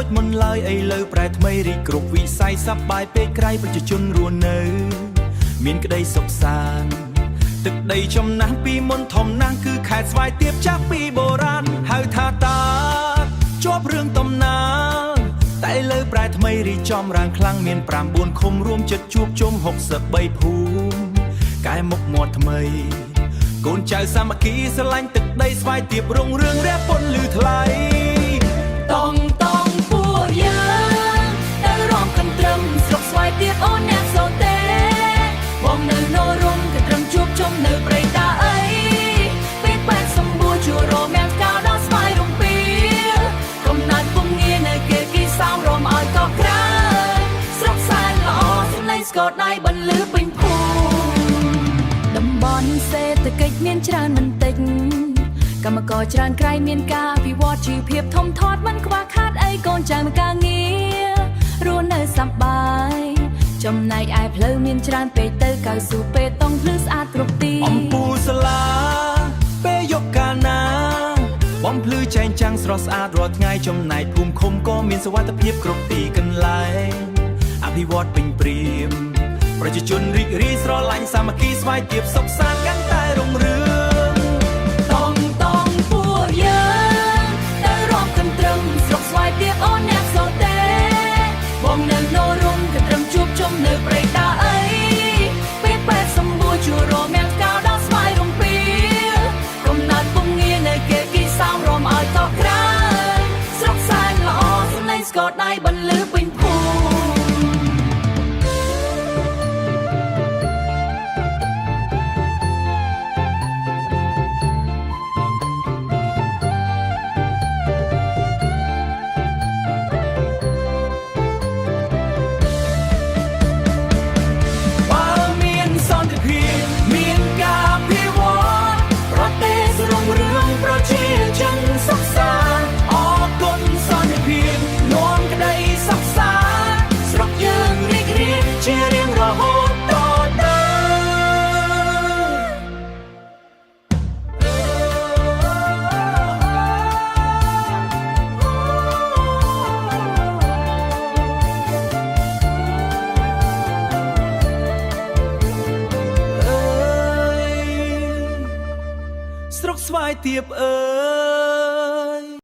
ចមុនឡើយអីលើប្រែថ្មីរីកគ្រប់វិស័យសប្បាយពេកក្រៃប្រជាជនរស់នៅមានក្តីសុខសាន្តទឹកដីចំណាស់ពីមុនធំណាស់គឺខេត្តស្វាយទាបចាស់ពីបុរាណហៅថាតាជាប់រឿងតំណាលតែលើប្រែថ្មីរីចំរាងខ្លាំងមាន9ឃុំរួមចិត្តជួបជុំ63ភូមិកែមុខមាត់ថ្មីកូនចៅសាមគ្គីស្រឡាញ់ទឹកដីស្វាយទាបរុងរឿងរះពន្លឺថ្លៃតងពួកយើងទៅរំកន្ទ្រឹមស្រុកស្វាយទាបអូនអ្នកសូទេបងនៅនរំកន្ទ្រឹមជួបជុំនៅព្រៃតាអីពេកបែកសម្បួរជួរមៀងកៅដល់ស្វាយរំពីកំណត់ពុំងារនៅគេគីសោមរំឲ្យកោក្រៅស្រុកសែនល្អសម្លេងស្គរដៃបន្លឺពេញភូមិតំបន់សេដ្ឋកិច្ចមានច្រើនមិនតិចកម្មករច្រើនក្រៃមានការវិវត្តជីវភាពធំធាត់មិនខ្វះខាតអីកូនចៅមានការងាររស់នៅសប្បាយចំណែកឯផ្លូវមានច្រើនពេកទៅកៅស៊ូពេតង់ភ្លឺស្អាតគ្រប់ទីអំពូលសាលាពេលយកកាលណាបំភ្លឺចែងចាំងស្រស់ស្អាតរាល់ថ្ងៃចំណែកភូមិឃុំក៏មានសុវត្ថិភាពគ្រប់ទីកន្លែងអភិវឌ្ឍពេញព្រៀមប្រជាជនរីករាយស្រឡាញ់សាមគ្គីស្វាយទាបសុខសាន្តកាន់តែរុងរឿងពួកយើងទៅរំកន្ទ្រឹមស្រុកស្វាយទាបអូនអ្នកសូទេបងនៅនរំកន្ទ្រឹមជួបជុំនៅព្រៃតាអីពេកបែកសម្បួរជួរមៀងកៅដល់ស្វាយរំពីកំណត់ពុំងារនៅគេគីសោមរំឲ្យកោក្រៅស្រុកសែនល្អសម្លេងស្គរដៃបន្លឺពេញភូមិស្រុកស្វាយទាបអើ